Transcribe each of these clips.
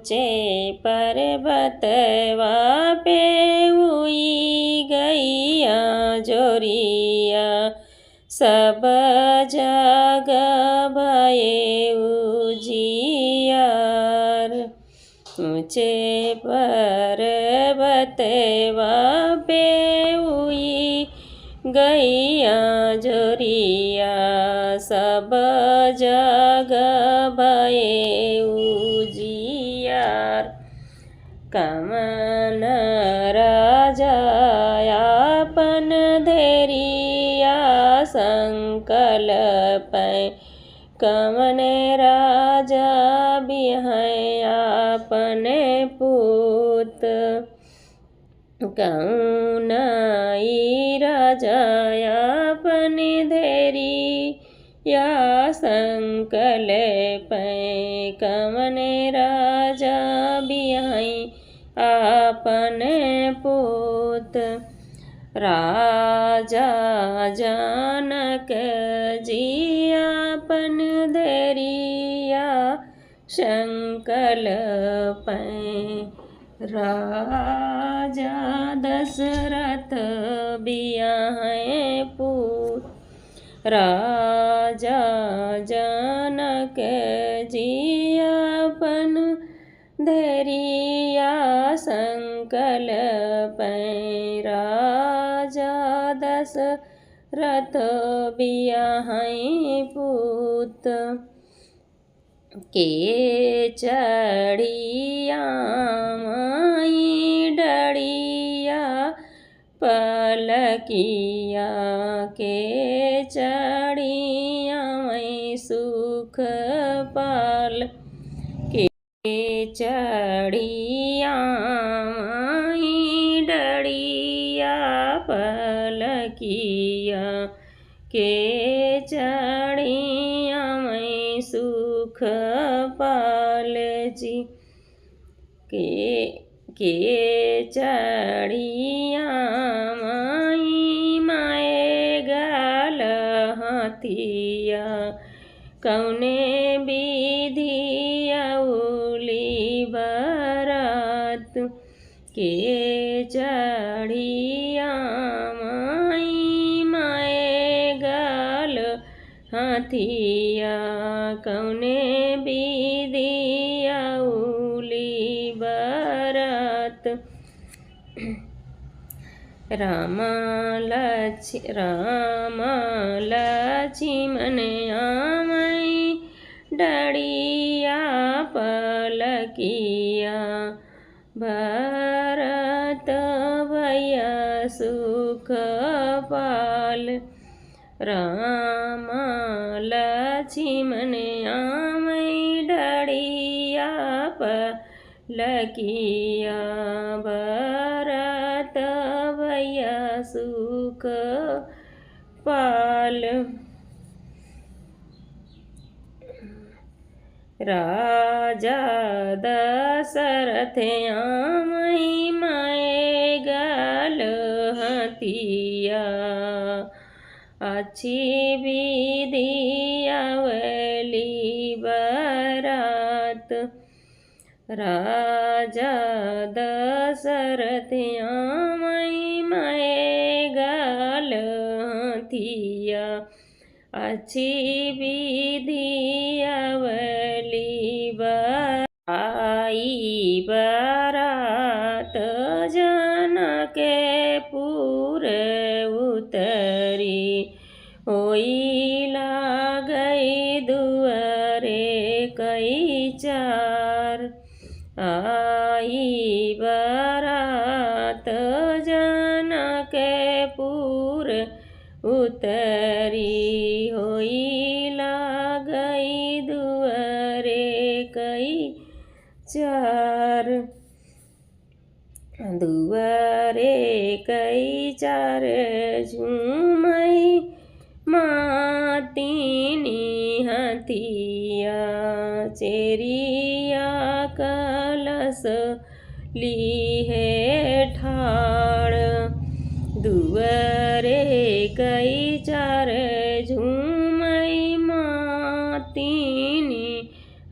ऊंचे पर्वत पे हुई गैया जोरिया, सब जग भये उजियार। ऊंचे पर्वत पे हुई गैया जोरिया, सब जग भये उजियार। कमन राजा आपन धैरिया संकल्प, कमन राजा बिहाय आपने पूत। कौनाई राजा अपने धैरिया संकल्प, कमन राजा बिहाई आपने पूत। राजा जनक जी आपन धैरिया संकल्प, राजा दशरथ बियाहे पूत। राजा जनक जी अपन धैरिया संकल्प, राजा दशरथ बियाहे पूत। के चढ़िया माई डड़िया पलकिया, के चढ़िया माई सुख पाल। के चढ़िया माई डड़िया पलकिया, के चढ़िया माई सुख पाल जी। के चढ़िया माई माए गाल हाथिया, कौने विधिया उली बरात। के चढ़िया माई माए गाल हाथिया, कौने विधिया उली बरात। राम लक्ष्मण आमई डड़िया पलकिया, भरत भैया सुख पाल। राम लक्ष्मण आमई डड़िया पलकिया, भरत भैया सुख पाल। राजा दशरथ आमई माए गाल हाथिया, अच्छी विधिया वली बरात। राजा दशरथ आमई माए गाल हाथिया, अच्छी विधिया वली बरात। आई बरात जनक पुर उतरी, होई लागई दुआरे कई चार। आई बरात जनक पुर उतरी, होई लागई दुआरे कई चार। दुआरे कई चार झूमई मातीनी हथिया, चेरिया कलश ली है ठाड़। दुआरे कई चार झूमई मातीनी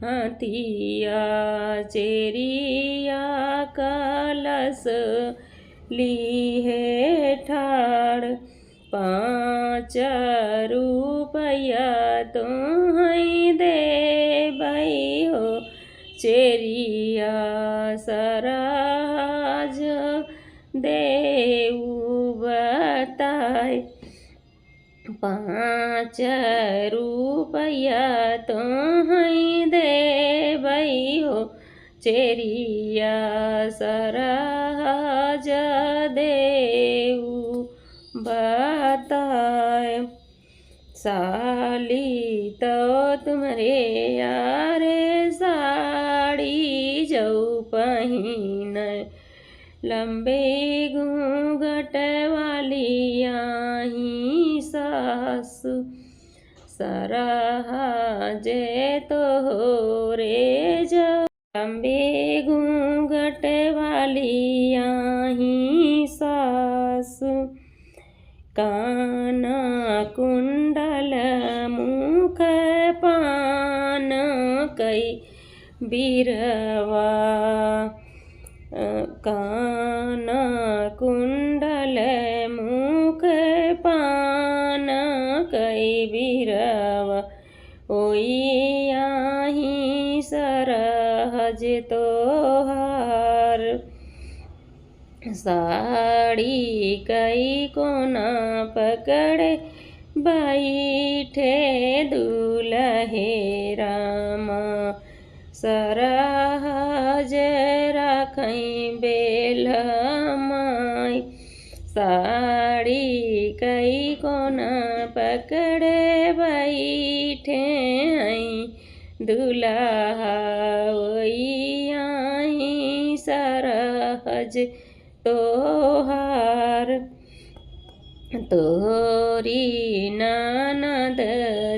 हथिया, हथिया चेरिया कलश ली है ठाड़ 5 रुपया तुम्हें दे बई हो चेरिया सराज देऊ बताए 5 रुपया तुम्हें दे बई हो चेरिया सराज देऊ बताए साली तो तुम्हारे यारे साड़ी जो पहिन लंबे घूंघट वाली आई सास सराजे तो रे जो लंबे घूंघट वाली आई सास कान कुंडल मुख पान कई बिरवा कान कुंडल मुख पान कई बिरवा ओई आही सरहज तोहार साड़ी कई कोना पकड़े बैठे दूल्हे रामा सरहज रखई बेल माई साड़ी कई कोना पकड़े बैठे दूल्हा ओई आई सरहज तोहार तोरी ननद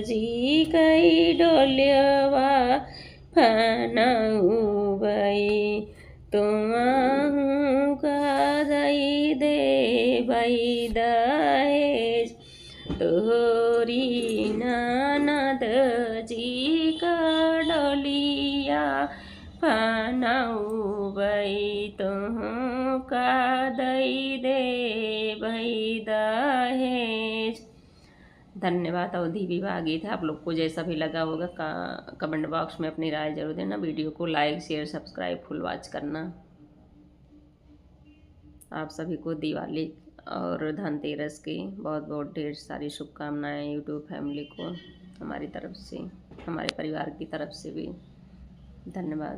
जी कई डोलियवा फनाऊ बई तुमहू का दई दे बई दहेज तोरी ननद जी का डोलिया फनाऊ बई तुहू का दई दे बई दहेज। धन्यवाद। अवधि विवाह गीत है। आप लोग को जैसा भी लगा होगा कमेंट बॉक्स में अपनी राय जरूर देना। वीडियो को like share subscribe full watch करना। आप सभी को दिवाली और धनतेरस की बहुत बहुत ढेर सारी शुभकामनाएं यूट्यूब फैमिली को हमारी तरफ से, हमारे परिवार की तरफ से भी। धन्यवाद।